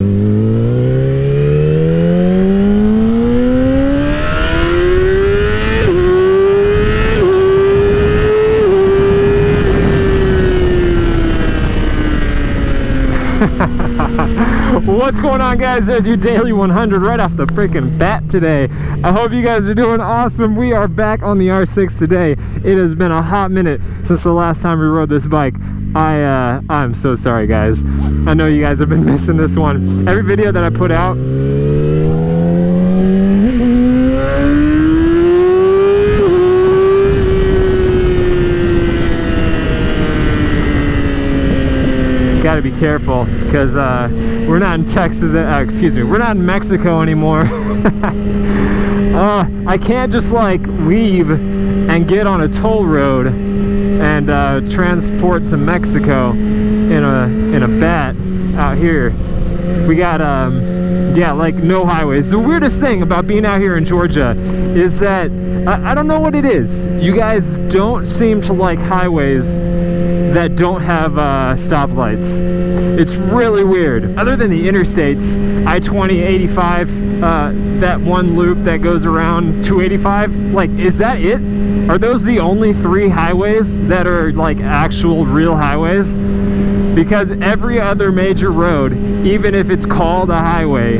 What's going on, guys? There's your daily 100 right off the freaking bat today. I hope you guys are doing awesome. We are back on the R6 today. It has been a hot minute since the last time we rode this bike. I'm so sorry, guys. I know you guys have been missing this one. Every video that I put out, gotta be careful because we're not in Texas, excuse me, we're not in Mexico anymore. I can't just like leave and get on a toll road and transport to Mexico in a bat out here. We got yeah, like no highways. The weirdest thing about being out here in Georgia is that I don't know what it is. You guys don't seem to like highways that don't have stoplights. It's really weird. Other than the interstates, I-20, 85, that one loop that goes around 285, like, is that it? Are those the only 3 highways that are like actual real highways? Because every other major road, even if it's called a highway,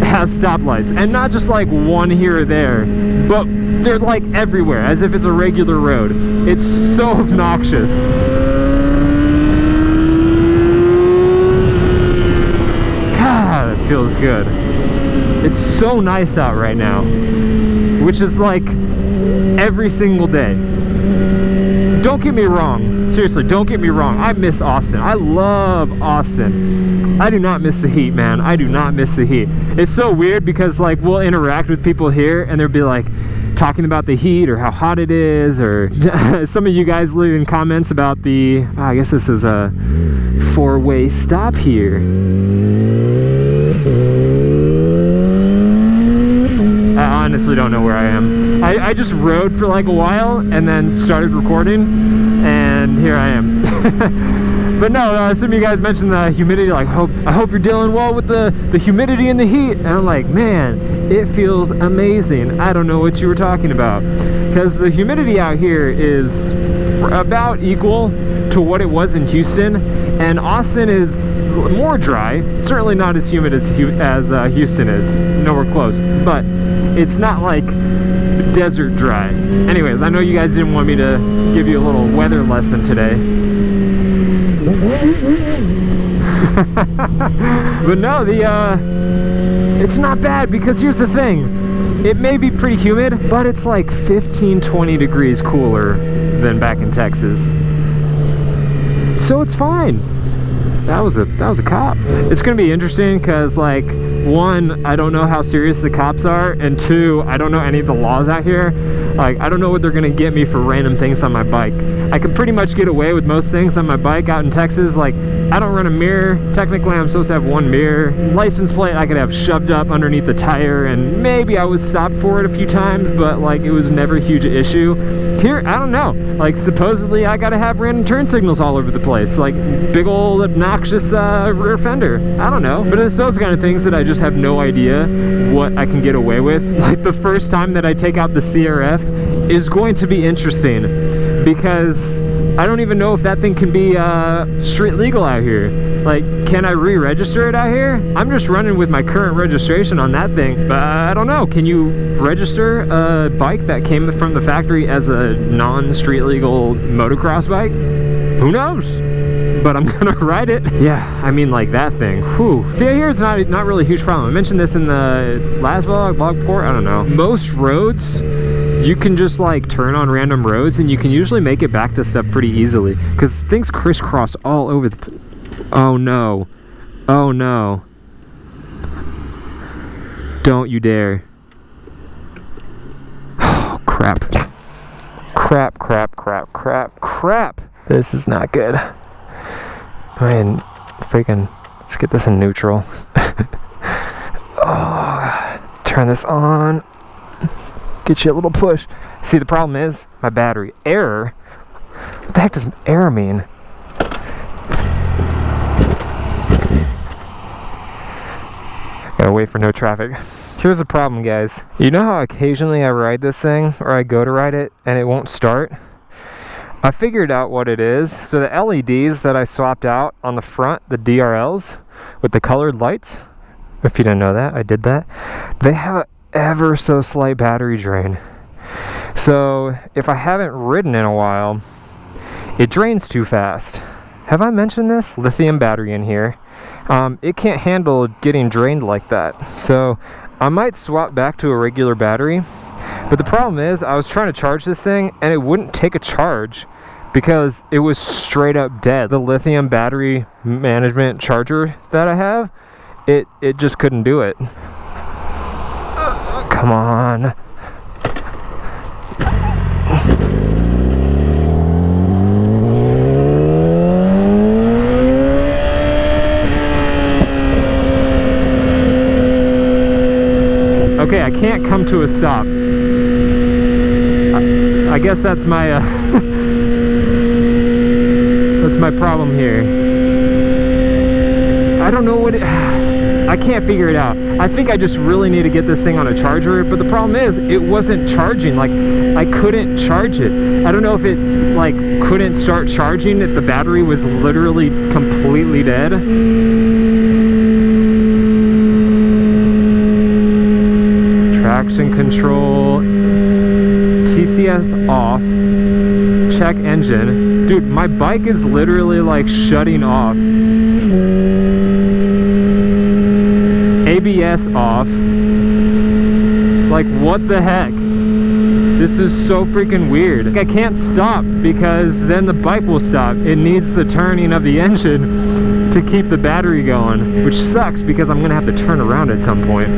has stoplights. And not just like one here or there, but they're like everywhere, as if it's a regular road. It's so obnoxious. God, it feels good. It's so nice out right now, which is like every single day. Don't get me wrong, seriously, don't get me wrong. I miss Austin. I love Austin. I do not miss the heat, man. I do not miss the heat. It's so weird because like we'll interact with people here and they'll be like talking about the heat or how hot it is, or some of you guys leaving comments about the, I guess this is a 4-way stop here. I honestly don't know where I am. I just rode for like a while and then started recording, and here I am. But no, some of you guys mentioned the humidity, like I hope you're dealing well with the humidity and the heat. And I'm like, man, it feels amazing. I don't know what you were talking about, because the humidity out here is about equal to what it was in Houston, and Austin is more dry. Certainly not as humid as Houston is, nowhere close, but it's not like desert dry. Anyways, I know you guys didn't want me to give you a little weather lesson today. But no, it's not bad, because here's the thing. It may be pretty humid, but it's like 15-20 degrees cooler than back in Texas. So it's fine. That was a cop. It's gonna be interesting because, like, 1, I don't know how serious the cops are, and 2, I don't know any of the laws out here. Like, I don't know what they're gonna get me for random things on my bike. I can pretty much get away with most things on my bike out in Texas. Like, I don't run a mirror. Technically, I'm supposed to have 1 mirror. License plate I could have shoved up underneath the tire, and maybe I was stopped for it a few times, but like it was never a huge issue. Here, I don't know. Like, supposedly I gotta have random turn signals all over the place, like big old obnoxious rear fender. I don't know, but it's those kind of things that I just have no idea what I can get away with. Like, the first time that I take out the CRF is going to be interesting, because I don't even know if that thing can be street legal out here. Like, can I re-register it out here? I'm just running with my current registration on that thing, but I don't know. Can you register a bike that came from the factory as a non-street legal motocross bike? Who knows? But I'm gonna ride it. Yeah, I mean, like, that thing. Whew. See, I hear it's not really a huge problem. I mentioned this in the last vlog report. I don't know. Most roads, you can just like turn on random roads and you can usually make it back to stuff pretty easily, because things crisscross all over the oh no, oh no, don't you dare. Oh crap, crap, crap, crap, crap, crap. This is not good. Man, freaking, let's get this in neutral. Oh God. Turn this on. Get you a little push. See, the problem is my battery. Error? What the heck does error mean? Gotta wait for no traffic. Here's the problem, guys. You know how occasionally I ride this thing, or I go to ride it, and it won't start? I figured out what it is. So the LEDs that I swapped out on the front, the DRLs, with the colored lights, if you didn't know that, I did that. They have an ever so slight battery drain. So if I haven't ridden in a while, it drains too fast. Have I mentioned this? Lithium battery in here. It can't handle getting drained like that. So I might swap back to a regular battery. But the problem is, I was trying to charge this thing and it wouldn't take a charge because it was straight up dead. The lithium battery management charger that I have, it just couldn't do it. Come on. Okay, I can't come to a stop. I guess that's my that's my problem here. I don't know what it, I can't figure it out. I think I just really need to get this thing on a charger, but the problem is it wasn't charging. Like, I couldn't charge it. I don't know if it like couldn't start charging if the battery was literally completely dead. Traction control, TCS off, check engine. Dude, my bike is literally like shutting off. ABS off. Like, what the heck? This is so freaking weird. Like, I can't stop because then the bike will stop. It needs the turning of the engine to keep the battery going, which sucks because I'm gonna have to turn around at some point.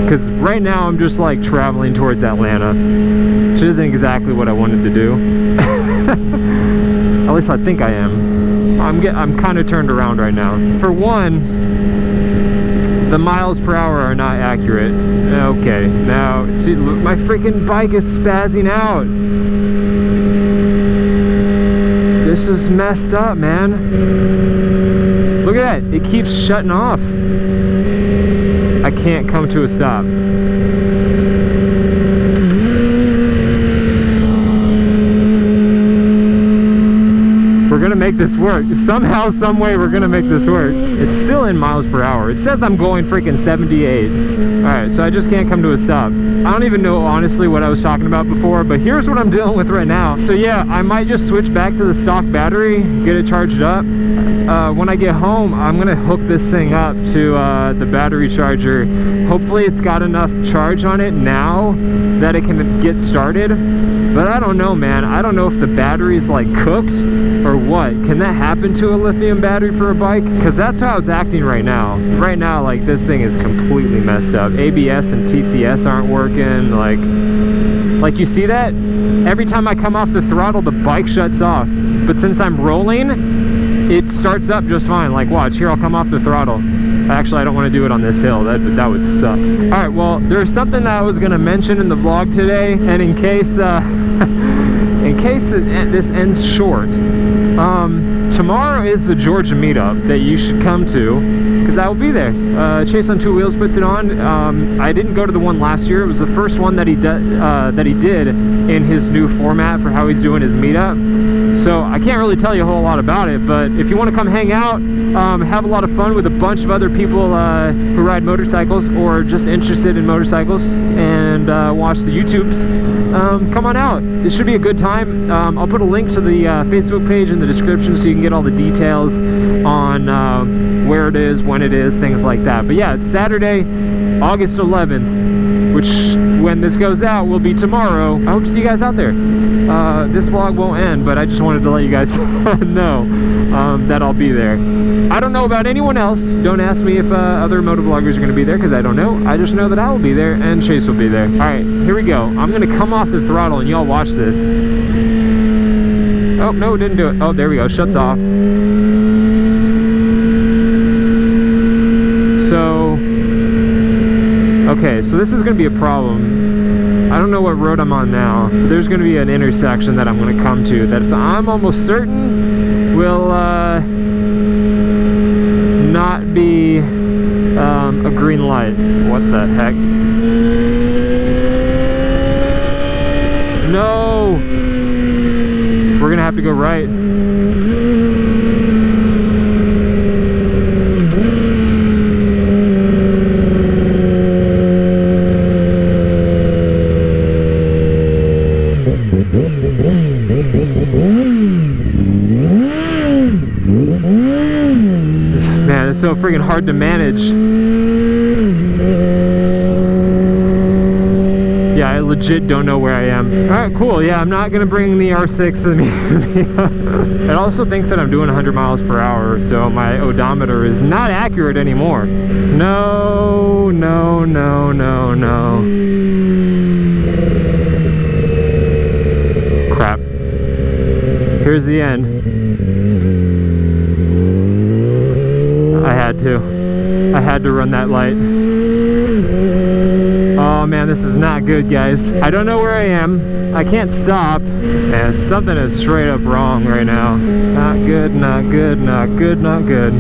Because right now I'm just like traveling towards Atlanta, which isn't exactly what I wanted to do. At least I think I am. I'm kind of turned around right now. For one, the miles per hour are not accurate. Okay, now see, look, my freaking bike is spazzing out. This is messed up, man. Look at that, it keeps shutting off. I can't come to a stop. We're gonna make this work. Somehow, some way, we're gonna make this work. It's still in miles per hour. It says I'm going freaking 78. All right, so I just can't come to a stop. I don't even know honestly what I was talking about before, but here's what I'm dealing with right now. So yeah, I might just switch back to the stock battery, get it charged up. When I get home, I'm gonna hook this thing up to the battery charger. Hopefully it's got enough charge on it now that it can get started. But I don't know, man. I don't know if the battery's like cooked or what. Can that happen to a lithium battery for a bike? Because that's how it's acting right now. Right now, like, this thing is completely messed up. ABS and TCS aren't working. Like you see that? Every time I come off the throttle, the bike shuts off. But since I'm rolling, it starts up just fine. Like, watch, here, I'll come off the throttle. Actually, I don't want to do it on this hill. That would suck. All right, well, there's something that I was going to mention in the vlog today, and in case this ends short, tomorrow is the Georgia meetup that you should come to, because I will be there. Chase on Two Wheels puts it on. I didn't go to the one last year. It was the first one that he did in his new format for how he's doing his meetup. So I can't really tell you a whole lot about it, but if you want to come hang out, have a lot of fun with a bunch of other people who ride motorcycles or just interested in motorcycls and watch the YouTubes, come on out. It should be a good time. I'll put a link to the Facebook page in the description so you can get all the details on where it is, when it is, things like that. But yeah, it's Saturday, August 11th, which when this goes out will be tomorrow. I hope to see you guys out there. This vlog won't end, but I just wanted to let you guys know that I'll be there. I don't know about anyone else. Don't ask me if other motovloggers are going to be there, because I don't know. I just know that I will be there and Chase will be there. All right, here we go. I'm going to come off the throttle and y'all watch this. Oh, no, it didn't do it. Oh, there we go. Shuts off. So, okay, so this is going to be a problem. I don't know what road I'm on now. There's going to be an intersection that I'm going to come to that I'm almost certain will not be a green light. What the heck? No! We're gonna have to go right. Man, it's so freaking hard to manage. Yeah, I legit don't know where I am. Alright, cool. Yeah, I'm not gonna bring the R6 with me. It also thinks that I'm doing 100 miles per hour, so my odometer is not accurate anymore. No, no, no, no, no. Crap. Here's the end. I had to run that light. Oh man, this is not good, guys. I don't know where I am. I can't stop. Man, something is straight up wrong right now. Not good, not good, not good, not good.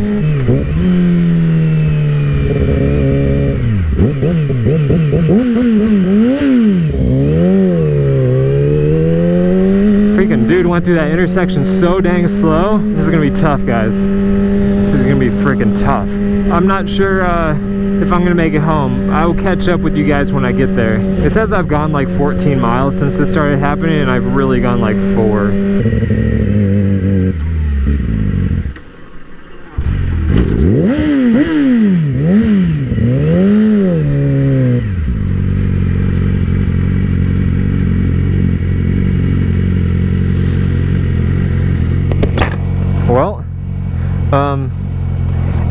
Freaking dude went through that intersection so dang slow. This is gonna be tough, guys. This is gonna be freaking tough. I'm not sure if I'm gonna make it home. I will catch up with you guys when I get there. It says I've gone like 14 miles since this started happening, and I've really gone like 4. Well,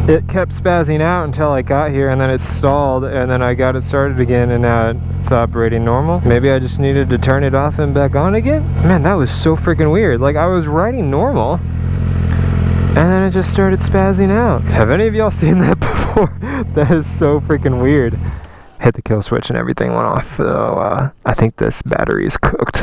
it kept spazzing out until I got here, and then it stalled, and then I got it started again, and now it's operating normal. Maybe I just needed to turn it off and back on again? Man, that was so freaking weird. Like, I was riding normal, and then it just started spazzing out. Have any of y'all seen that before? That is so freaking weird. Hit the kill switch and everything went off, so I think this battery is cooked.